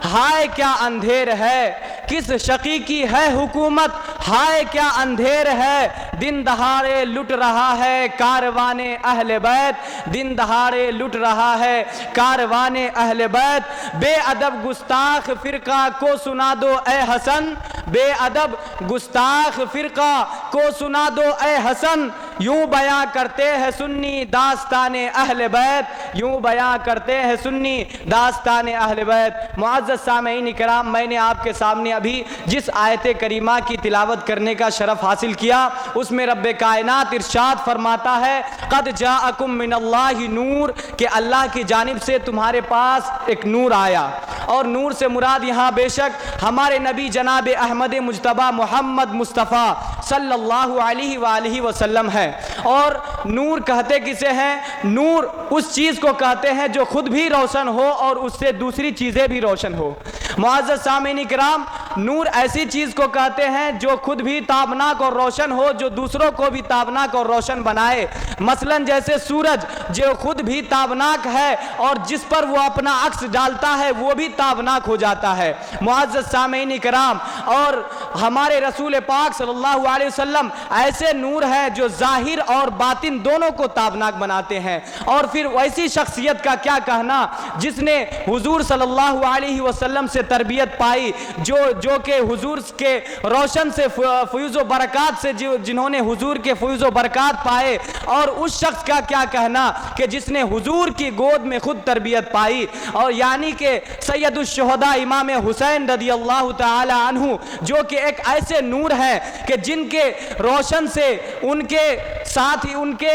हाय क्या अंधेर है, किस शकीकी है हुकूमत हाय क्या अंधेर है। दिन दहाड़े लुट रहा है कारवाने अहले बैत, दिन दहाड़े लुट रहा है कारवाने अहले बैत। बेअदब गुस्ताख फ़िरका को सुना दो ए हसन, बेअदब गुस्ताख फ़िरका को सुना दो ए हसन। यूँ बयां करते हैं सुन्नी दास्ताने अहले बैत, यूँ बयां करते हैं सुन्नी दास्ताने अहले बैत। मुअज़्ज़ज़ सामीईन किराम, मैंने आपके सामने अभी जिस आयत करीमा की तिलावत करने का शरफ़ हासिल किया उसमें रब्बे कायनात इरशाद फरमाता है क़द जाअकुम मिनल्लाहि नूर, कि अल्लाह की जानिब से तुम्हारे पास एक नूर आया। और नूर से मुराद यहाँ बेशक हमारे नबी जनाब अहमद मुज्तबा मोहम्मद मुस्तफ़ा सल्लल्लाहु अलैहि वसल्लम है। और नूर कहते किसे हैं? नूर उस चीज़ को कहते हैं जो खुद भी रोशन हो और उससे दूसरी चीज़ें भी रोशन हो। मुअज़्ज़ज़ सामीईन किराम, नूर ऐसी चीज़ को कहते हैं जो खुद भी ताबनाक और रोशन हो, जो दूसरों को भी ताबनाक और रोशन बनाए। मसलन जैसे सूरज जो खुद भी ताबनाक है और जिस पर वो अपना अक्स डालता है वो भी ताबनाक हो जाता है। मुअज़्ज़ज़ सामीईन किराम, और हमारे रसूल पाक सल्लल्लाहु अलैहि वसल्लम ऐसे नूर है जो ज़ाहिर और बातिन दोनों को ताबनाक बनाते हैं। और फिर वैसी शख्सियत का क्या कहना जिसने हुजूर सल्लल्लाहु अलैहि वसल्लम से तरबियत पाई, जो कि हुजूर के रोशन से फ़ुयूज़ व बरक़ात से जिन्होंने हुजूर के फ़ुयूज़ व बरक़ात पाए। और उस शख्स का क्या कहना कि जिसने हुजूर की गोद में खुद तरबियत पाई, और यानी कि सैयदुश शुहदा इमाम हुसैन रज़ियल्लाहु ताला अन्हु, जो कि एक ऐसे नूर है कि जिनके रोशन से उनके साथ ही उनके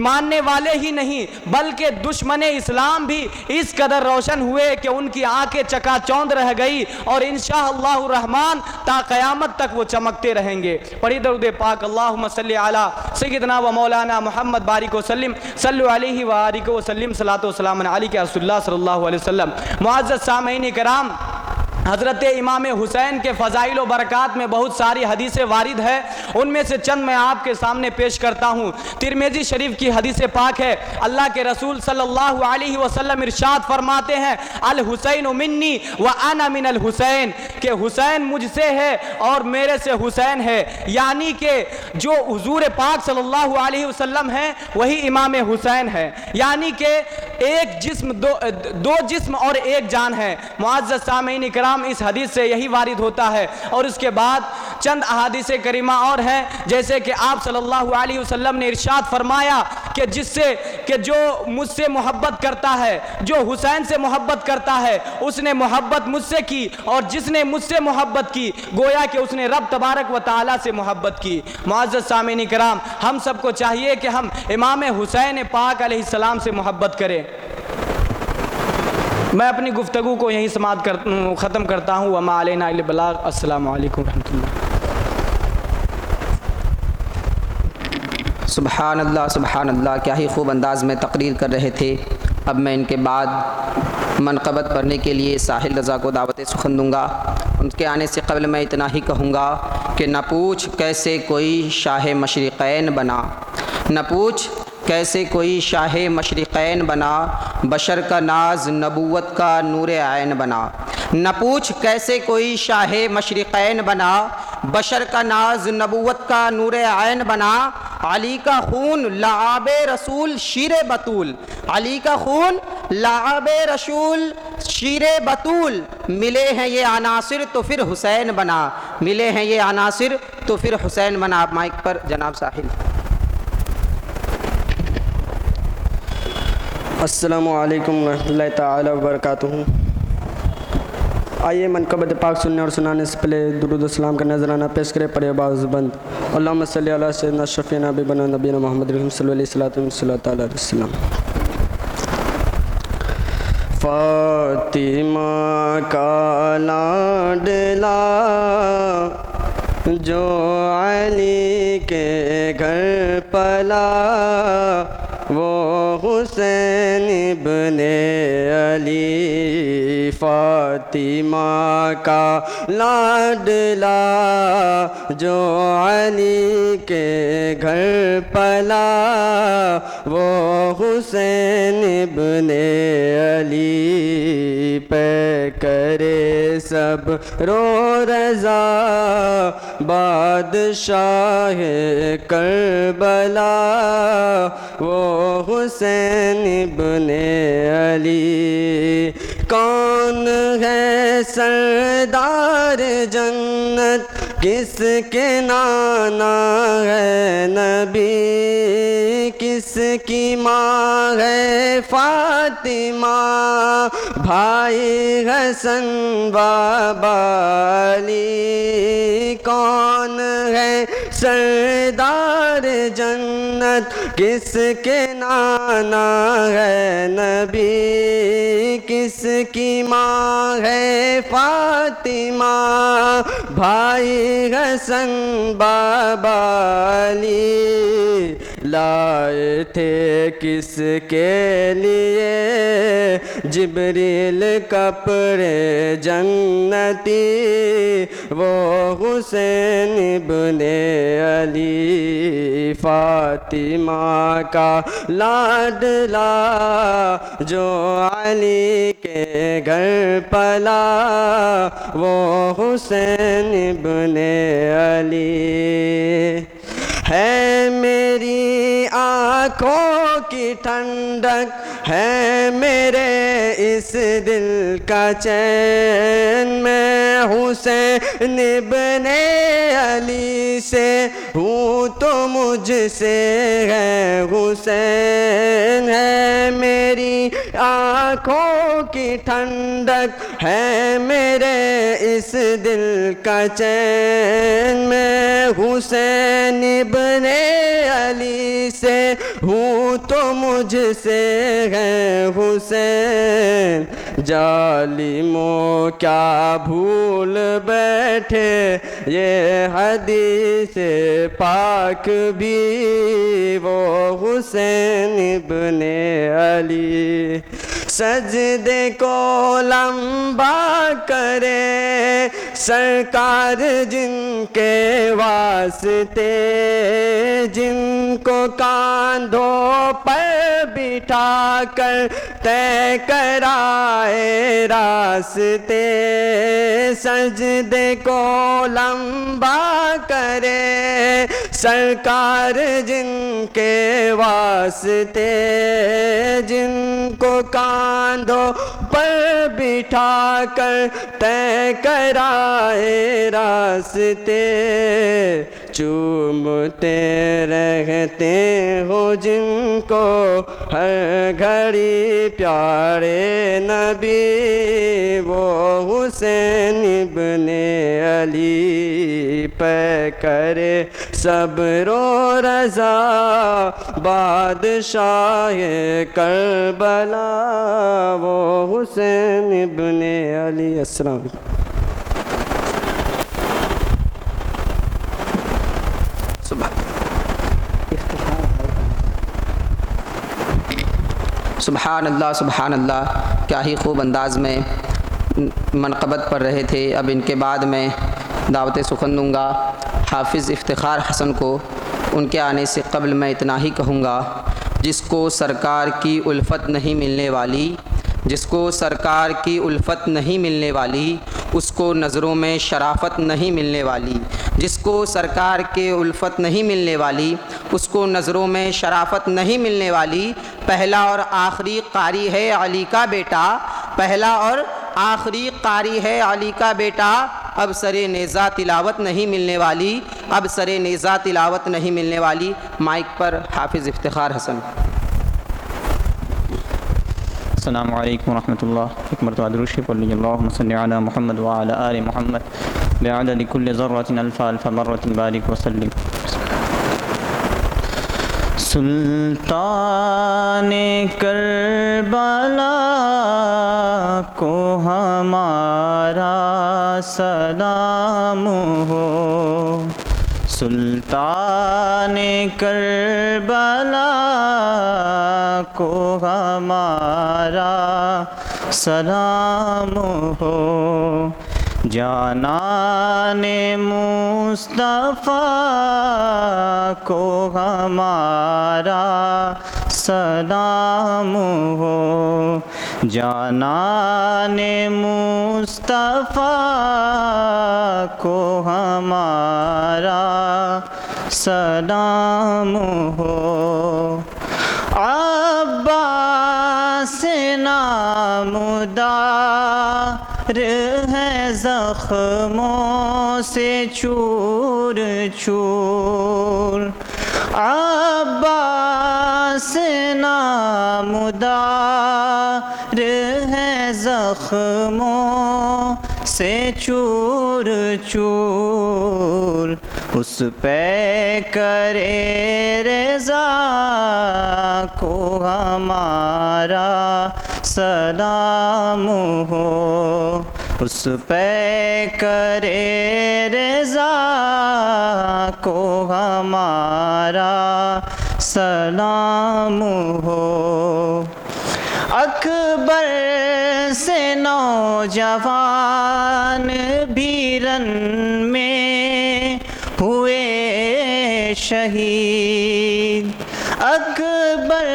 मानने वाले ही नहीं बल्कि दुश्मन इस्लाम भी इस कदर रोशन हुए कि उनकी आंखें चकाचौंध रह गई और इंशाअल्लाहु रहमान ता क़यामत तक वो चमकते रहेंगे। पढ़ी दरूद पाक। अल्लाहुम्मा सल्लि अला सय्यिदना व मौलाना मुहम्मद बारिक वसल्लिम सल्लु अलैहि व आलिहि वसल्लिम सलातो व सलाम अला रसूलिल्लाह सल्लल्लाहु अलैहि वसल्लम। मुअज़्ज़ज़ सामीईन किराम, हज़रत इमाम हुसैन के फ़ज़ाइल व बरक़ात में बहुत सारी हदीसें वारिद है, उनमें से चंद मैं आपके सामने पेश करता हूँ। तिरमिज़ी शरीफ की हदीस पाक है, अल्लाह के रसूल सल्लल्लाहु अलैहि वसल्लम इरशाद फरमाते हैं, अल हुसैन मिन्नी व अना मिनल हुसैन, के हुसैन मुझसे है और मेरे से हुसैन है। यानी कि जो हुजूर पाक सल्लल्लाहु अलैहि वसल्लम हैं वही इमाम हुसैन है। यानी कि एक जिस्म दो जिस्म और एक जान है। मुअज़्ज़ज़ सामीन इकराम, इस हदीस से यही वारिद होता है। और इसके बाद चंद अहादीस करीमा और हैं, जैसे कि आप सल्लल्लाहु अलैहि वसल्लम ने इरशाद फरमाया कि जो मुझसे मोहब्बत करता है, जो हुसैन से मोहब्बत करता है, उसने मोहब्बत मुझसे की, और जिसने मुझसे मोहब्बत की गोया कि उसने रब तबारक व तआला से मोहब्बत की। मुअज़्ज़ज़ सामीन इकराम, हम सबको चाहिए कि हम इमाम हुसैन पाक अलैहिस्सलाम से मोहब्बत करें। मैं अपनी गुफ्तगू को यहीं ख़त्म करता हूँ। वमा अलैना इल्ला बलाग। अस्सलामु अलैकुम रहमतुल्लाह। सुबहान अल्लाह, क्या ही खूब अंदाज में तकरीर कर रहे थे। अब मैं इनके बाद मनक़बत पढ़ने के लिए साहिल रज़ा को दावत सुखन दूँगा। उनके आने से कबल मैं इतना ही कहूँगा कि न पूछ कैसे कोई शाह मशरिक़ैन बना, न पूछ कैसे कोई शाह मशरिक़ैन बना, बशर का नाज नबूवत का नूर ऐन बना। न पूछ कैसे कोई शाह मशरिक़ैन बना, बशर का नाज नबूवत का नूर ऐन बना। अली का खून लाबे रसूल शीरे बतूल, अली का खून लाबे रसूल शीरे बतूल। मिले हैं ये अनासिर तो फिर हुसैन बना, मिले हैं ये अनासिर तो फिर हुसैन बना। आप माइक पर जनाब साहिल। अस्सलामु अलैकुम रहमतुल्लाहि ताला व बरकातुहू। आइए मनक़बत पाक सुनने और सुनाने से पहले दुरूद व सलाम का नजराना पेश करें। पढ़े बाज़बंद अल्लाहुम्मा सल्ली अला सय्यिदना शफ़ीना हबीबना नबीना मोहम्मद सल्लल्लाहु अलैहि वसल्लम। फ़ातिमा का लाडला जो अली के घर पला, वो हुसैन इब्ने अली। फ़ातिमा का लाडला जो अली के घर पला, वो हुसैन इब्ने अली। पे करे सब रो रज़ा बादशाह करबला, वो हुसैन इब्ने अली। कौन है सरदार जन्नत, किसके नाना है नबी, किसकी माँ है फातिमा, भाई हसन बाबा अली। कौन है सरदार जन्नत, किसके नाना है नबी, किसकी माँ है फातिमा, भाई हसन बाबा अली। लाए थे किसके लिए जिब्रील कपड़े जन्नती, वो हुसैन इब्ने अली। फातिमा का लाडला जो अली के घर पला, वो हुसैन इब्ने अली। है मेरी आँखों की ठंडक, है मेरे इस दिल का चैन। मैं हुसैन इब्ने अली से हूँ तो मुझसे है हुसैन। है मेरी आँखों की ठंडक, है मेरे इस दिल का चैन। मैं हुसैन इब्ने अली से हूँ तो मुझसे है हुसैन। जालिमों क्या भूल बैठे ये हदीस पाक भी, वो हुसैन इब्ने अली। सजदे को लंबा करे सरकार जिनके वास्ते, जिनको कांधों पर बिठा कर तय कराए रास्ते। सजदे को लंबा करे सरकार जिनके वास्ते, जिनको कांधों पर बिठा कर तय कराए रास्ते। चूमते रहते हो जिनको हर घड़ी प्यारे नबी, वो हुसैन इब्ने अली पे करे सब्रो रज़ा बादशाह करबला, वो हुसैन इब्ने अली। अस्सलाम वालेकुम। सुभान अल्लाह सुभान अल्लाह, क्या ही खूब अंदाज़ में मनक़बत पढ़ रहे थे। अब इनके बाद मैं दावत सुखन दूँगा हाफिज़ इफ्तिखार हसन को। उनके आने से कबल मैं इतना ही कहूँगा, जिसको सरकार की उल्फत नहीं मिलने वाली, जिसको सरकार की उल्फत नहीं मिलने वाली, उसको नज़रों में शराफत नहीं मिलने वाली। जिसको सरकार के उल्फत नहीं मिलने वाली, उसको नज़रों में शराफत नहीं मिलने वाली। पहला और आखिरी कारी है अली का बेटा, पहला और आखिरी कारी है अली का बेटा। अब सरे नेज़ा तिलावत नहीं मिलने वाली, अब सरे नेज़ा तिलावत नहीं मिलने वाली। माइक पर हाफिज़ इफ्तिखार हसन। अस्सलामु अलैकुम रहमतुल्लाह। एक मरतबा दुरूद शरीफ पढ़ लीजिए। अल्लाहुम्मा सल्लि अला मुहम्मद व अला आलि मुहम्मद बिअददि कुल्लि ज़र्रतिन अल्फ़ अल्फ़ मर्रतिन बारिक व सल्लिम। सुल्ताने करबला को हमारा सलाम हो, सुल्ताने करबला को हमारा सलाम हो। जानाने मुस्तफ़ा को हमारा सलाम हो, जानाने मुस्तफ़ा को हमारा सलाम हो। अब्बास नामदार है ज़ख्मों से चूर चूर, अब्बास नामदार है ज़ख्मों से चूर चूर। उस पे करे रज़ा को हमारा सलाम हो, उस पे करे रज़ा को हमारा सलाम हो। अकबर से नौजवान बीरन में हुए शहीद, अकबर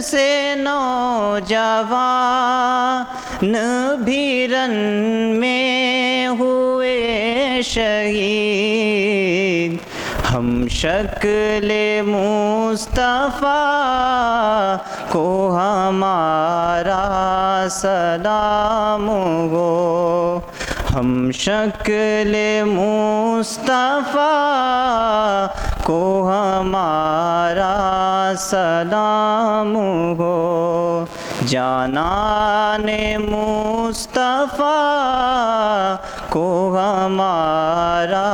से नौजवान बीरन में हुए शहीद। हम शक्ल मुस्तफ़ा को हमारा सलाम हो, हम शक्ल मुस्तफ़ा को हमारा सलाम हो। जानाने मुस्तफ़ा को हमारा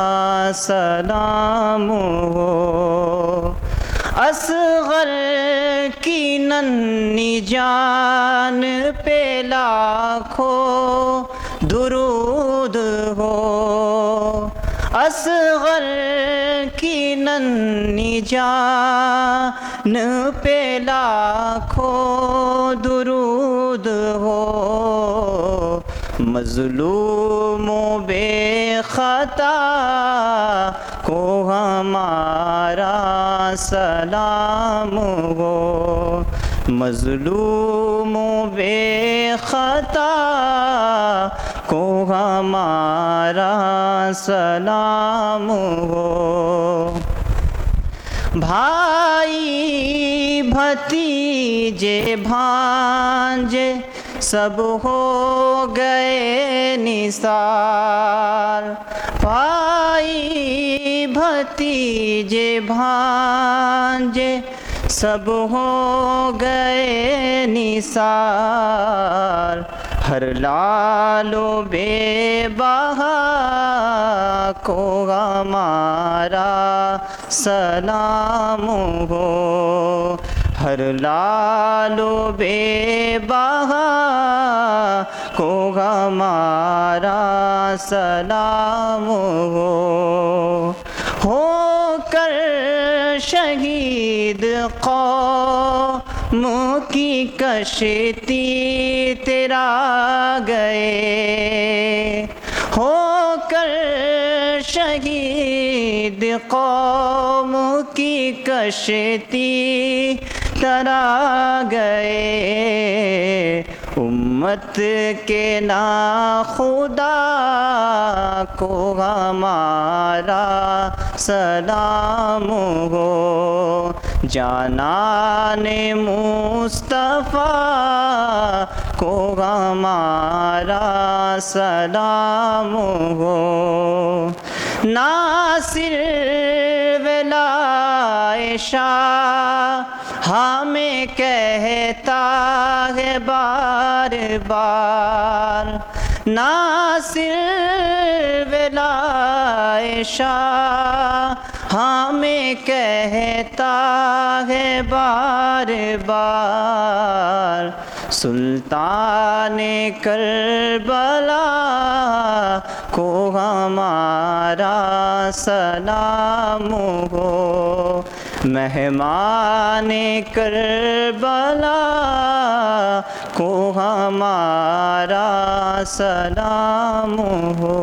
सलाम हो। असग़र की नन्ही जान पे लाखों दुरूद हो, असग़र की नन्ही जान पे लाखों दुरूद मौजूद हो, मज़लूमों बेख़ता को हमारा सलाम हो, मज़लूमों बेख़ता को हमारा सलाम हो। भाई भतीजे भांजे सब हो गए निसार, भाई भतीजे भांजे सब हो गए निसार, हर लालो बेबहा को हमारा सलाम हो, हर लालो बेबहा को हमारा सलाम हो कर शहीद कौम की कश्ती तेरा गए, हो कर शहीद कौम की कश्ती तरा गए, उम्मत के ना खुदा को हमारा सलाम हो, जानाने मुस्तफ़ा को हमारा सलाम हो। नासिर वेलाए शाह हमें कहता है बार बार, नासिर वेलाए शाह हमें कहता है बार बार, सुल्तान करबला को हमारा सलाम हो, मेहमान करबला को हमारा सलाम हो।